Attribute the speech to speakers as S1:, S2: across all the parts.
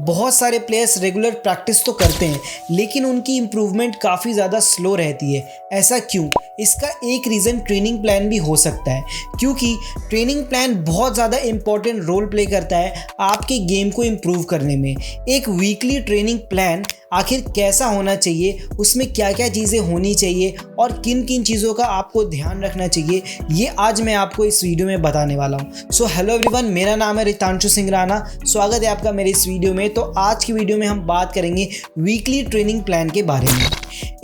S1: बहुत सारे players regular practice तो करते हैं लेकिन उनकी इम्प्रूवमेंट काफ़ी ज़्यादा स्लो रहती है। ऐसा क्यों? इसका एक रीज़न ट्रेनिंग प्लान भी हो सकता है, क्योंकि ट्रेनिंग प्लान बहुत ज़्यादा इम्पॉर्टेंट रोल प्ले करता है आपके गेम को इम्प्रूव करने में। एक वीकली ट्रेनिंग प्लान आखिर कैसा होना चाहिए, उसमें क्या क्या चीज़ें होनी चाहिए और किन किन चीज़ों का आपको ध्यान रखना चाहिए, ये आज मैं आपको इस वीडियो में बताने वाला हूँ। सो हेलो एवरीवन, मेरा नाम है रितांशु सिंह राणा। स्वागत है आपका मेरे इस वीडियो में। तो आज की वीडियो में हम बात करेंगे वीकली ट्रेनिंग प्लान के बारे में।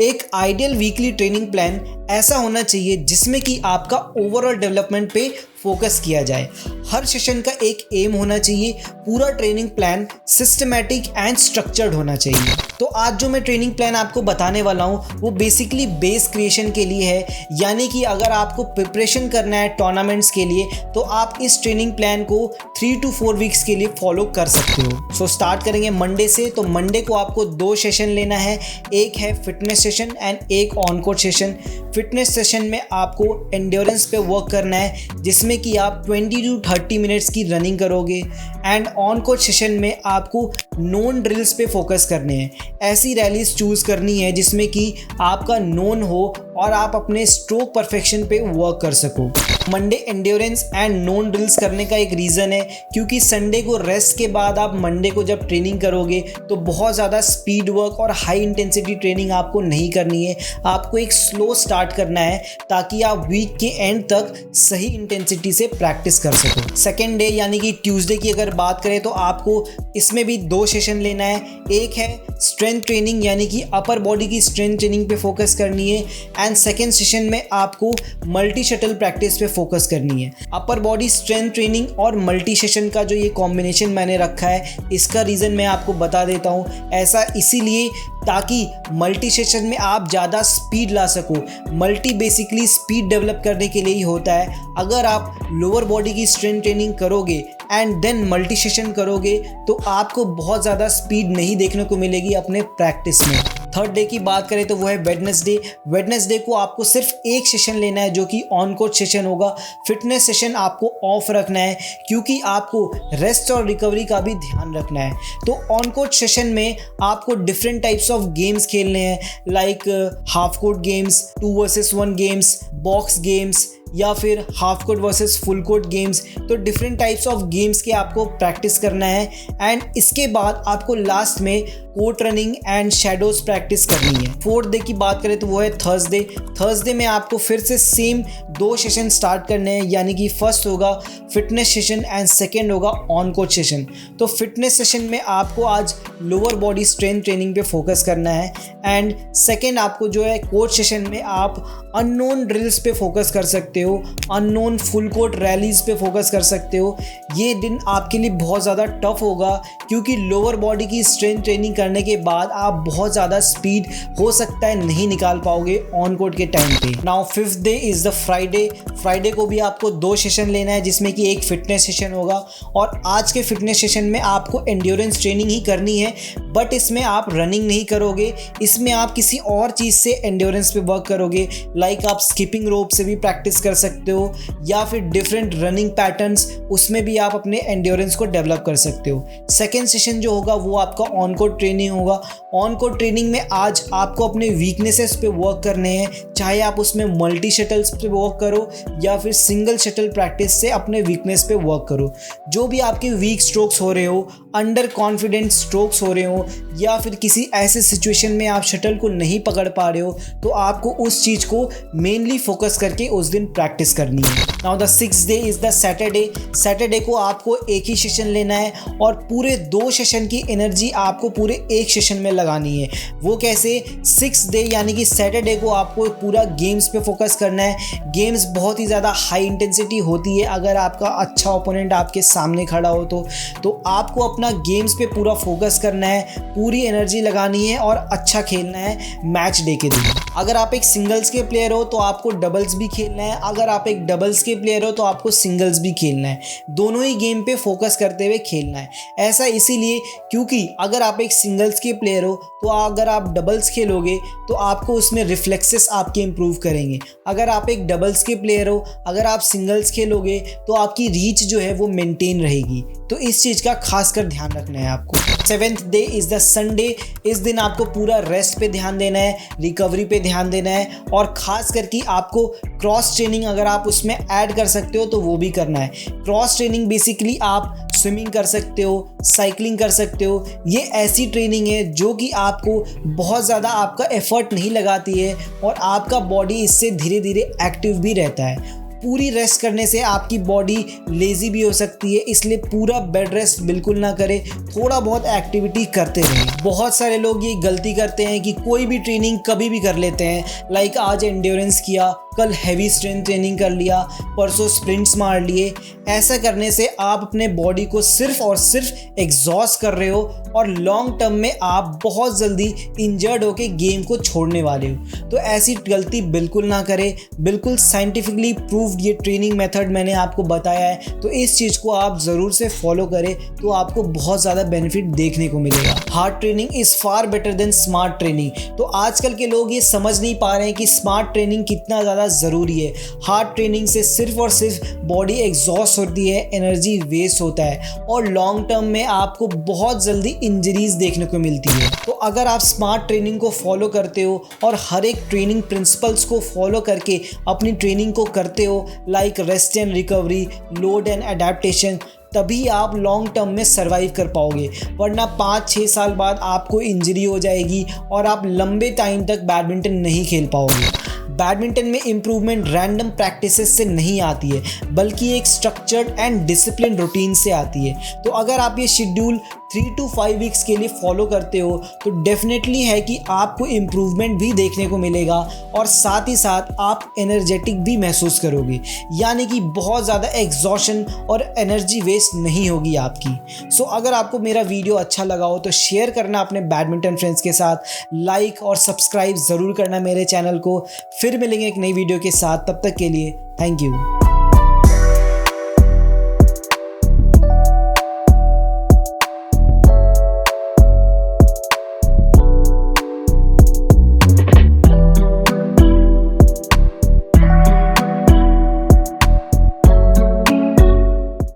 S1: एक आइडियल वीकली ट्रेनिंग प्लान ऐसा होना चाहिए जिसमें कि आपका ओवरऑल डेवलपमेंट पे फोकस किया जाए। हर सेशन का एक एम होना चाहिए। पूरा training plan systematic and structured होना चाहिए। तो आज जो मैं ट्रेनिंग प्लान आपको बताने वाला हूँ वो बेसिकली बेस क्रिएशन के लिए है, यानी कि अगर आपको प्रिपरेशन करना है टूर्नामेंट्स के लिए तो आप इस ट्रेनिंग प्लान को 3 to 4 वीक्स के लिए फॉलो कर सकते हो। सो स्टार्ट करेंगे मंडे से। तो मंडे को आपको 2 सेशन लेना है, एक है फिटनेस सेशन एंड एक on court session. Fitness session में आपको एंड्योरेंस पे वर्क करना है जिसमें कि आप 20 to 30 मिनट्स की रनिंग करोगे, एंड ऑन कोर्ट सेशन में आपको नोन ड्रिल्स पे फोकस करने हैं। ऐसी रैलीज चूज़ करनी है जिसमें कि आपका नोन हो और आप अपने स्ट्रोक परफेक्शन पे वर्क कर सको। Monday endurance and known drills करने का एक रीज़न है क्योंकि संडे को रेस्ट के बाद आप मंडे को जब ट्रेनिंग करोगे तो बहुत ज़्यादा स्पीड वर्क और हाई इंटेंसिटी ट्रेनिंग आपको नहीं करनी है। आपको एक स्लो स्टार्ट करना है ताकि आप वीक के एंड तक सही इंटेंसिटी से प्रैक्टिस कर सको। सेकेंड डे यानी कि ट्यूसडे की अगर बात करें तो आपको इसमें भी 2 सेशन लेना है। एक है स्ट्रेंथ ट्रेनिंग यानी कि अपर बॉडी की स्ट्रेंथ ट्रेनिंग पे फोकस करनी है, एंड सेकेंड सेशन में आपको मल्टी शटल प्रैक्टिस पे फोकस करनी है। अपर बॉडी स्ट्रेंथ ट्रेनिंग और मल्टी सेशन का जो ये कॉम्बिनेशन मैंने रखा है, इसका रीज़न मैं आपको बता देता हूँ। ऐसा इसीलिए ताकि मल्टी सेशन में आप ज़्यादा स्पीड ला सको। मल्टी बेसिकली स्पीड डेवलप करने के लिए ही होता है। अगर आप लोअर बॉडी की स्ट्रेंथ ट्रेनिंग करोगे एंड देन मल्टी सेशन करोगे तो आपको बहुत ज़्यादा स्पीड नहीं देखने को मिलेगी अपने प्रैक्टिस में। थर्ड डे की बात करें तो वो है वेडनेसडे। वेडनेसडे को आपको सिर्फ एक सेशन लेना है जो कि ऑन कोर्ट सेशन होगा। फिटनेस सेशन आपको ऑफ रखना है क्योंकि आपको रेस्ट और रिकवरी का भी ध्यान रखना है। तो ऑन कोर्ट सेशन में आपको डिफरेंट टाइप्स ऑफ गेम्स खेलने हैं, like half court games, 2 versus 1 games, box games या फिर half court versus full court games. तो डिफरेंट टाइप्स ऑफ गेम्स के आपको प्रैक्टिस करना है, एंड इसके बाद आपको लास्ट में court running and shadows practice करनी है। फोर्थ डे की बात करें तो वो है थर्सडे। थर्सडे में आपको फिर से सेम 2 सेशन स्टार्ट करने हैं, यानी कि फर्स्ट होगा फिटनेस सेशन एंड सेकेंड होगा ऑन कोर्ट सेशन। तो फिटनेस सेशन में आपको आज लोअर बॉडी स्ट्रेंथ ट्रेनिंग पे फोकस करना है, एंड सेकेंड आपको जो है कोर्ट सेशन में आप अननोन ड्रिल्स पे फोकस कर सकते हो, अननोन फुल कोर्ट रैलीज पे फोकस कर सकते हो। ये दिन आपके लिए बहुत ज़्यादा टफ होगा क्योंकि लोअर बॉडी की स्ट्रेंथ ट्रेनिंग करने के बाद आप बहुत ज़्यादा स्पीड हो सकता है नहीं निकाल पाओगे ऑन कोर्ट के टाइम पे। Now fifth day is the Friday. Friday को भी आपको 2 सेशन लेना है जिसमें कि एक फिटनेस सेशन होगा, और आज के फिटनेस सेशन में आपको एंड्योरेंस ट्रेनिंग ही करनी है, बट इसमें आप रनिंग नहीं करोगे। इसमें आप किसी और चीज़ से एंड्योरेंस पे वर्क करोगे, लाइक आप स्किपिंग रोप से भी प्रैक्टिस कर सकते हो या फिर डिफरेंट रनिंग पैटर्न्स, उसमें भी आप अपने एंड्योरेंस को डेवलप कर सकते हो। सेकेंड सेशन जो होगा वो आपका ऑन कोर्ट ट्रेनिंग होगा। ऑन कोर्ट ट्रेनिंग में आज आपको अपने वीकनेसेस पे वर्क करने हैं, चाहे आप उसमें मल्टी शटल्स पे वर्क करो या फिर सिंगल शटल प्रैक्टिस से अपने वीकनेस पे वर्क करो। जो भी आपके वीक स्ट्रोक्स हो रहे हो, अंडर कॉन्फिडेंट स्ट्रोक्स हो रहे हो, या फिर किसी ऐसे सिचुएशन में आप शटल को नहीं पकड़ पा रहे हो, तो आपको उस चीज़ को मेनली फोकस करके उस दिन प्रैक्टिस करनी है। Now the 6th day is the Saturday. Saturday को आपको एक ही सेशन लेना है और पूरे 2 सेशन की एनर्जी आपको पूरे एक सेशन में लगानी है। वो कैसे? 6th डे यानी कि सैटरडे को आपको पूरा गेम्स पे फोकस करना है। गेम्स बहुत ही ज़्यादा हाई इंटेंसिटी होती है अगर आपका अच्छा ओपोनेंट आपके सामने खड़ा हो तो आपको अपना गेम्स पे पूरा फोकस करना है, पूरी एनर्जी लगानी है और अच्छा खेलना है मैच डे के दिन। अगर आप एक सिंगल्स के प्लेयर हो तो आपको डबल्स भी खेलना है, अगर आप एक डबल्स के प्लेयर हो तो आपको सिंगल्स भी खेलना है। दोनों ही गेम पे फोकस करते हुए खेलना है। ऐसा इसीलिए क्योंकि अगर आप एक सिंगल्स के प्लेयर हो तो अगर आप डबल्स खेलोगे तो आपको उसमें रिफ्लेक्सेस आपके इंप्रूव करेंगे। अगर आप एक डबल्स के प्लेयर हो, अगर आप सिंगल्स खेलोगे तो आपकी रीच जो है वो मेंटेन रहेगी। तो इस चीज़ का खासकर ध्यान रखना है आपको। 7th day is the Sunday. इस दिन आपको पूरा रेस्ट पे ध्यान देना है, रिकवरी पे ध्यान देना है और ख़ास करके आपको क्रॉस ट्रेनिंग अगर आप उसमें ऐड कर सकते हो तो वो भी करना है। क्रॉस ट्रेनिंग बेसिकली आप स्विमिंग कर सकते हो, साइकिलिंग कर सकते हो। ये ऐसी ट्रेनिंग है जो कि आपको बहुत ज़्यादा आपका एफर्ट नहीं लगाती है और आपका बॉडी इससे धीरे धीरे एक्टिव भी रहता है। पूरी रेस्ट करने से आपकी बॉडी लेज़ी भी हो सकती है, इसलिए पूरा बेड रेस्ट बिल्कुल ना करें, थोड़ा बहुत एक्टिविटी करते रहें। बहुत सारे लोग ये गलती करते हैं कि कोई भी ट्रेनिंग कभी भी कर लेते हैं, लाइक आज एंड्योरेंस किया, कल हैवी स्ट्रेंथ ट्रेनिंग कर लिया, परसों स्प्रिंट्स मार लिए। ऐसा करने से आप अपने बॉडी को सिर्फ और सिर्फ एग्जॉस्ट कर रहे हो और लॉन्ग टर्म में आप बहुत जल्दी इंजर्ड होके गेम को छोड़ने वाले हो। तो ऐसी गलती बिल्कुल ना करें। बिल्कुल साइंटिफिकली प्रूव्ड ये ट्रेनिंग मेथड मैंने आपको बताया है, तो इस चीज़ को आप ज़रूर से फॉलो करें तो आपको बहुत ज़्यादा बेनिफिट देखने को मिलेगा। Hard training is far better than smart training. तो आजकल के लोग ये समझ नहीं पा रहे हैं कि स्मार्ट ट्रेनिंग कितना ज़्यादा ज़रूरी है। हार्ड ट्रेनिंग से सिर्फ और सिर्फ बॉडी एग्जॉस्ट होती है, एनर्जी वेस्ट होता है और लॉन्ग टर्म में आपको बहुत जल्दी इंजरीज देखने को मिलती है। तो अगर आप स्मार्ट ट्रेनिंग को फॉलो करते हो और हर एक ट्रेनिंग प्रिंसिपल्स को फॉलो करके अपनी ट्रेनिंग को करते हो, like rest and recovery, load and adaptation, तभी आप लॉन्ग टर्म में सर्वाइव कर पाओगे। वरना 5-6 साल बाद आपको इंजरी हो जाएगी और आप लंबे टाइम तक बैडमिंटन नहीं खेल पाओगे। बैडमिंटन में इम्प्रूवमेंट रैंडम प्रैक्टिसेस से नहीं आती है, बल्कि एक स्ट्रक्चर्ड एंड डिसिप्लिन रूटीन से आती है। तो अगर आप ये शेड्यूल 3 to 5 वीक्स के लिए फॉलो करते हो तो डेफिनेटली है कि आपको इम्प्रूवमेंट भी देखने को मिलेगा और साथ ही साथ आप एनर्जेटिक भी महसूस करोगे, यानी कि बहुत ज़्यादा एग्जॉशन और एनर्जी वेस्ट नहीं होगी आपकी। सो अगर आपको मेरा वीडियो अच्छा लगा हो तो शेयर करना अपने बैडमिंटन फ्रेंड्स के साथ, लाइक और सब्सक्राइब ज़रूर करना मेरे चैनल को। फिर मिलेंगे एक नई वीडियो के साथ, तब तक के लिए थैंक यू।